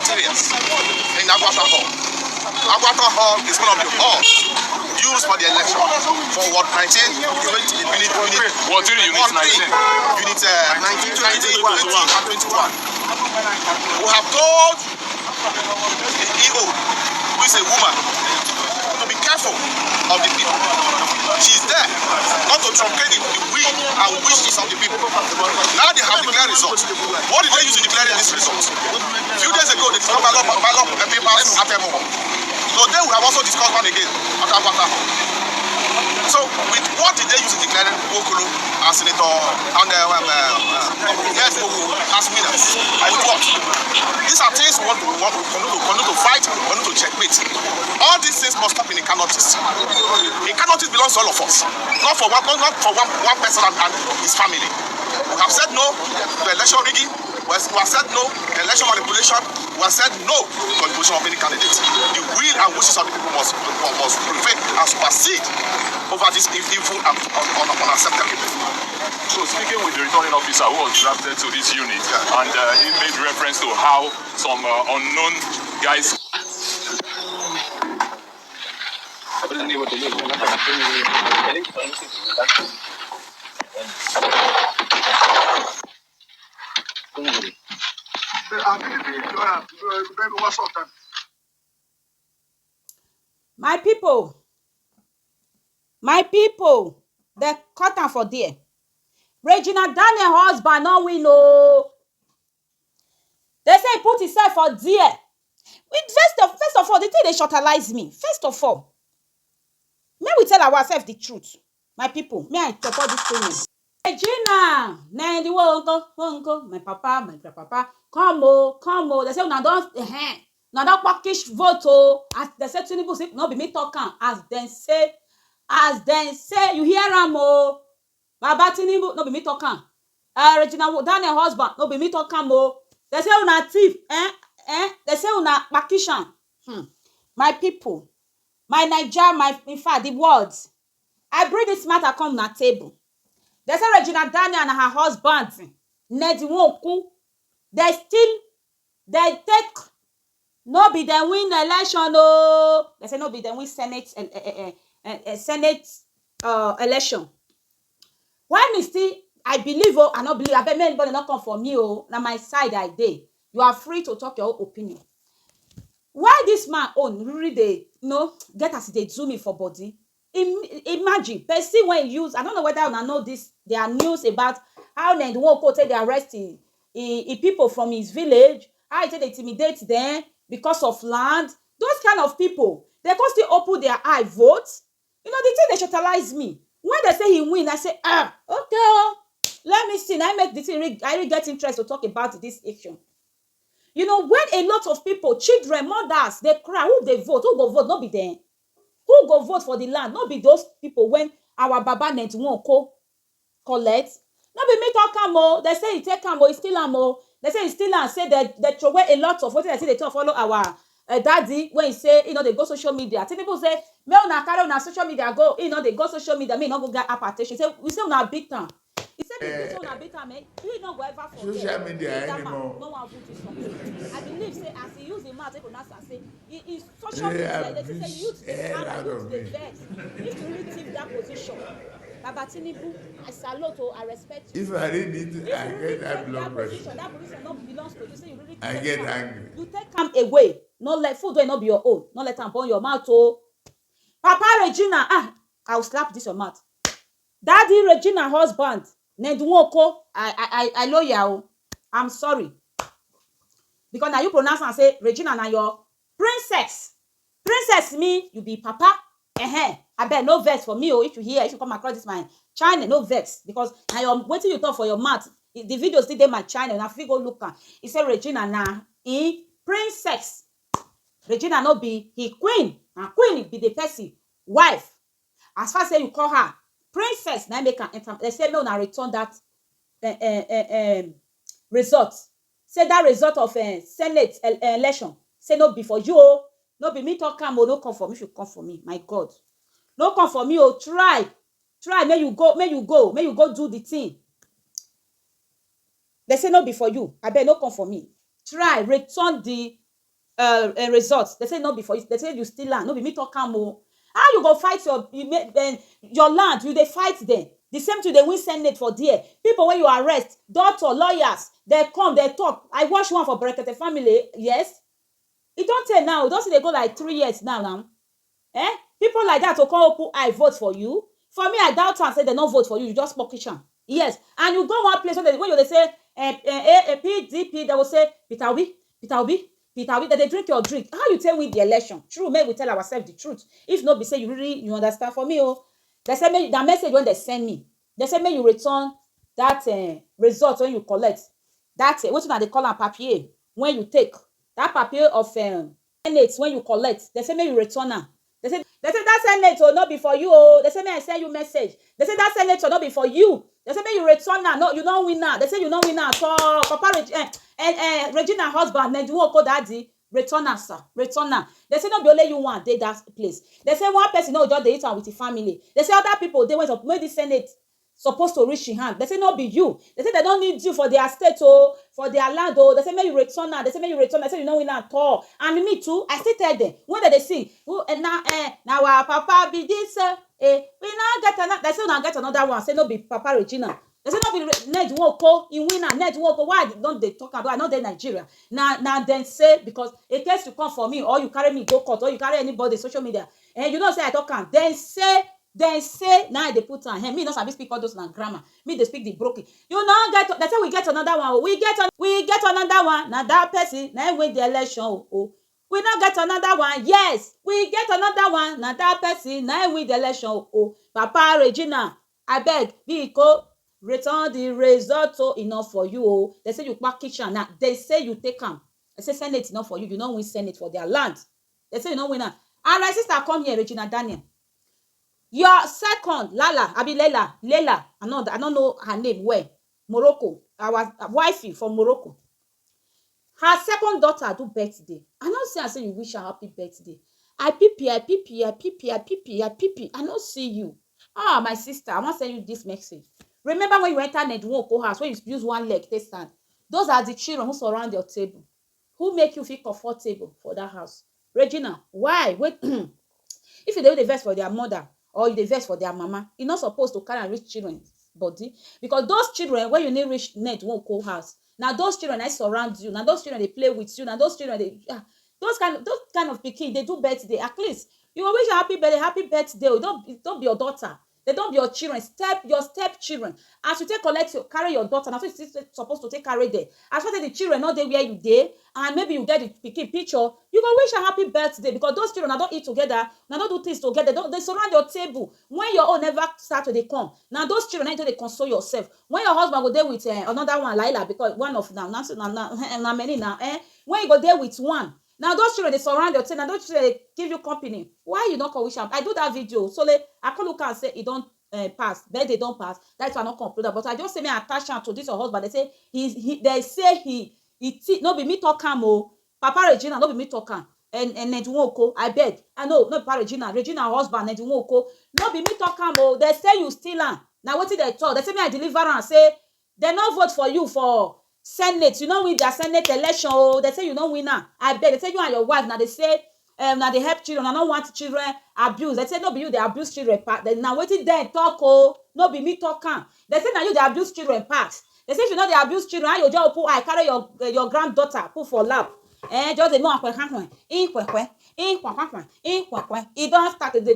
materials in Agwata Hall. Agwata Hall is one of the halls used for the election for Ward 19, Unit 19, Unit 19, 20, and 21. We have told the EO, who is a woman, to be careful of the people. She's there not to truncate the will and wishes of the people. Now they have declared results. What did they use to declare these results? A few days ago, they discovered ballot papers at Emmy. Today we have also discussed one again at Agwata. So, with what did they use to declare Nwoko as senator and Ned Nwoko as winners? With what? These are things we want to fight, we want to checkmate. All these things must stop in a canotis. A canotis belongs to all of us, not for one person and his family. We have said no to election rigging. We have said no to election manipulation. We have said no to the position of any candidate. The will and wishes of the people must prevail and supersede over this evil and unacceptable people. So speaking with the returning officer who was drafted to this unit, and he made reference to how some unknown guys. My people, they cut am for there. Regina Daniels husband no win o. They say he put himself for there. First of all, the thing they shortalize me. First of all, may we tell ourselves the truth, my people. May I talk all this thing? Regina, Ned Nwoko, my papa, my grandpapa, come o. They say una don package vote o. As they say Tinubu say no be me talk am. As then say you hear am o. Baba Tinubu no be me talk am. Regina Daniels husband no be me talk am o. They say una thief, they say una package am. My people, my Naija, in fact the words. I bring this matter come na table. They say Regina Daniels and her husband Ned Nwoko, they take no be them win election o. They say no be them win Senate election. Why me still I believe I not believe. I bet anybody not come for me na my side I dey. You are free to talk your own opinion. Why this man own really dey get as they do me for body? Imagine person when use, I don't know whether I know this. There are news about how Ned Nwoko take the arresting people from his village. How he take they intimidate them because of land. Those kind of people, they can still open their eye vote. The thing they shortalize me. When they say he win, I say okay, let me see. I make the thing. I really get interest to talk about this issue. When a lot of people, children, mothers, they cry, who they vote? Who go vote? Not be them. Who go vote for the land? Not be those people when our Baba Ned Nwoko collect. Not be me talk am o. They say he take am o, he steal am o. They say he steal am, say they throw away a lot of what they say they talk follow our daddy when he say they go social media. Some people say me una carry una social media go, they go social media, me no go get application. Say we say una big time. He said the say una big time, you no go ever forget. Social media anymore. No one will do something. I believe say as he use the mouth to pronounce and say in social media they say youth dey calm, youth dey vex. If you really take that position, Baba Tinubu, I salute I respect you. If I read it, I get that blood pressure. That position not belongs to you. Say you really I get angry. You take calm away. Not let food will not be your own. Not let them burn your mouth. Papa Regina, I will slap this your mouth. Daddy Regina husband, Ned Nwoko, I lawyer. I'm sorry. Because now you pronounce and say Regina na your princess. Princess me, you be papa. I bet no vex for me. If you come across this my channel, no vex. Because now you're waiting you talk for your mouth. The videos still there my channel. Now if you go look at it say Regina na princess. Regina no be he queen. And queen be the person wife. As far as say you call her princess, now make her enter. They say no, now return that result. Say that result of Senate election. Say no be for you. No be me talk am. No come for me. Should come for me. My God, no come for me. Try. May you go do the thing. They say no be for you. I bet no come for me. Try return the results. They say no be for you. They say you still land. No be me talk am o. How you go fight your land? You dey fight them. The same thing they win Senate for there. People when you arrest, doctor, lawyers, they come, they talk. I watch one for Brekete family. Yes, it don't tell now. Don't see they go like 3 years now. People like that to come open I vote for you. For me, I doubt and say they don't vote for you. You just pocket am. Yes, and you go one place when they say PDP, they will say Peter Obi, Peter Obi, Peter Obi. That they drink your drink. How you tell with the election? True, maybe we tell ourselves the truth. If not, be say you understand. For me, they say me that message when they send me. They say me you return that result when you collect that what's they call a papier when you take that papier of Senate when you collect. They say me you return am. They say that Senate will not be for you. They say me I send you message. They say that Senate will not be for you. They say me you return am. No, you don't win now. They say you don't win now. So Papa Regina husband Ned Nwoko daddy return am, sir. Return am. They say no be only you one dey that place. They say one person no just dey eat am with the family. They say other people they went up make the Senate supposed to reach in hand. They say no be you. They say they don't need you for their state for their land They say make you return now. They say make you return. They say you don't win at all. And me too. I still tell them when they sing. Now our papa be this. We now get another. They say now get another one. Say no be Papa Regina. They say no be Ned Nwoko. In winner Ned Nwoko. Why don't they talk about? I know they Nigeria. Now then say because in case you come for me or you carry me go court or you carry anybody social media and you don't say I talk am. Then say now they put on him. Me not sabi speak all those na grammar. Me they speak the broken. You know get. They say we get another one. We get another one. Now that person now win the election. We not get another one. Yes, we get another one. Now that person now win the election. Papa Regina, I beg, Biko, return the result enough for you. They say you pack kitchen. Now they say you take them. They say Senate enough for you. You don't win Senate for their land. They say you don't win that. And my sister come here, Regina Daniels. Your second, Lela, I don't know her name where. Morocco. Our wifey from Morocco. Her second daughter do birthday. I don't see her say you wish her happy birthday. I pee. I don't see you. My sister, I want to send you this message. Remember when you enter Ned Nwoko house, when you use one leg, they stand. Those are the children who surround your table. Who make you feel comfortable for that house. Regina, why? Wait. If you do the verse for their mother, or the verse for their mama, you're not supposed to carry and reach children's body. Because those children, when you need reach Ned Nwoko house, now those children I surround you, now those children they play with you, now those children those kind of pikin, they do birthday. At least you will wish a happy birthday. Don't be your daughter. They don't be your children. Your step children. As you carry your daughter, now you're supposed to take carry there. As far as the children not there where you there, and maybe you get the pikin picture, you go wish a happy birthday because those children don't eat together, now don't do things together. They surround your table. When your own never start to they come. Now those children need to console yourself. When your husband go there with another one, Lila, because one of now many now. When you go there with one. Now those children they surround your table. Now those children they give you company. Why you not call wish am? I do that video. So I can look and say it don't pass. But they don't pass. That's why I not conclude that. But I just say me attach am to this your husband. They say they say he no be me talk am Papa Regina no be me talk am. And Ned Nwoko, I beg. I know no Papa Regina husband Ned Nwoko. No be me talk am They say you steal am. Now what did they talk? They say me I deliver am. Say they not vote for you for Senate. You know win their Senate election. They say you don't win now. I beg. They say you and your wife. Now they say now they help children. I don't want children abuse. They say no be you they abuse children part. Now what did they talk no be me talk am. They say now you they abuse children part. They say if you know they abuse children, how you just put I carry your granddaughter put for lap. Just a more It don't start to do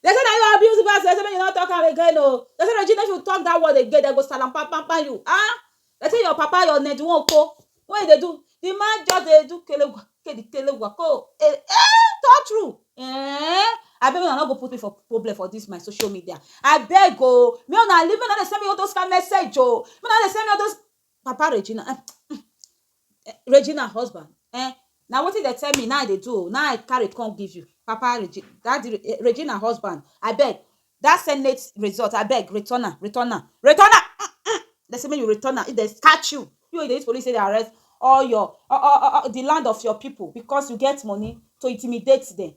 They say that you abuse us. They say you not talk again. They say Regina, if you talk that word again, they go salam papa you. They say your papa, your Ned Nwoko. What they do? The man just they do talk true. I beg you not go put me for problem for this my social media. I beg me on leave me not send me all those kind message me not send me all those Papa Regina husband. Now what did they tell me now they do? Now I carry come give you. Papa Regina husband. I beg. That Senate result. I beg. Return. They say me you return. If they catch you, the police say they arrest all your the land of your people because you get money to intimidate them.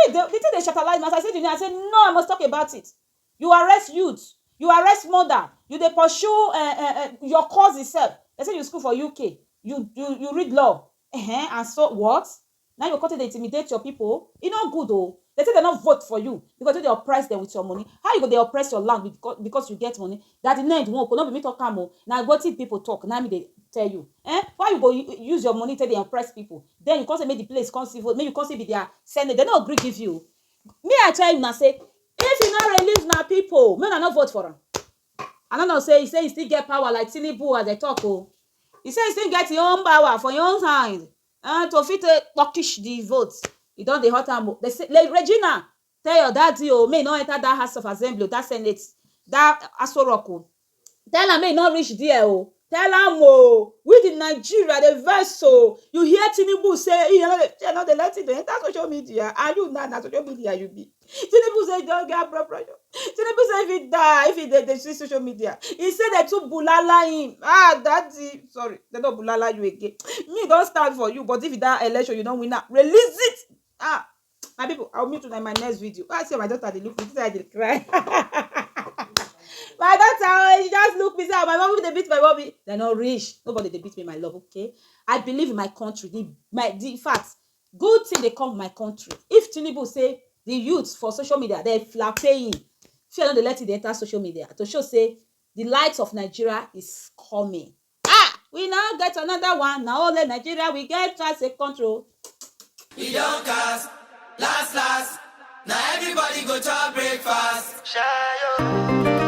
The thing they shutalize me. As I said to me, I said no, I must talk about it. You arrest youths. You arrest mother. You dey pursue your cause itself. They say you school for UK. You read law. And so what? Now you come to intimidate your people. E no good o. They say they not vote for you because they oppress them with your money. How you go dey oppress your land because you get money? That the Ned Nwoko no be me talk am o. Na wetin people talk. Na me dey tell you. Why you go use your money to dey oppress people? Then you come say make the place come civil. Make you come say be their senate. They no agree give you. Me I tell you now say if you no release na people, make una no vote for am. I don't know say he still get power like Tinubu as they talk o. He say he still get your own power for your own hand. To fit turkish the votes. You don dey hurt am. They say like Regina, tell your daddy o, may no enter that house of assembly, that senate, that asoroko. Tell am may not reach there o. Tell am o, we the Nigeria the vex o. You hear Tinubu say he no dey let it enter social media. Are you now na social media you be? Tinubu say don't get blood pressure. Tinubu say if he die, if he dey see social media, he say they too bulala him. Daddy, sorry, they don't bulala you again. Me don't stand for you, but if that election you don't win now, release it. My people, I'll meet you in my next video. I see my daughter dey look me, say I dey cry. My daughter, she just look me, say my mommy dey beat my mommy. They're not rich. Nobody dey beat me, my love. Okay, I believe in my country. The fact, good thing they come from my country. If Tinubu say the youths for social media they flapping, fear not they let it enter social media to show say the light of Nigeria is coming. We now get another one. Now only Nigeria we get as a control. We don't cast last. Now everybody go to breakfast. Shayo.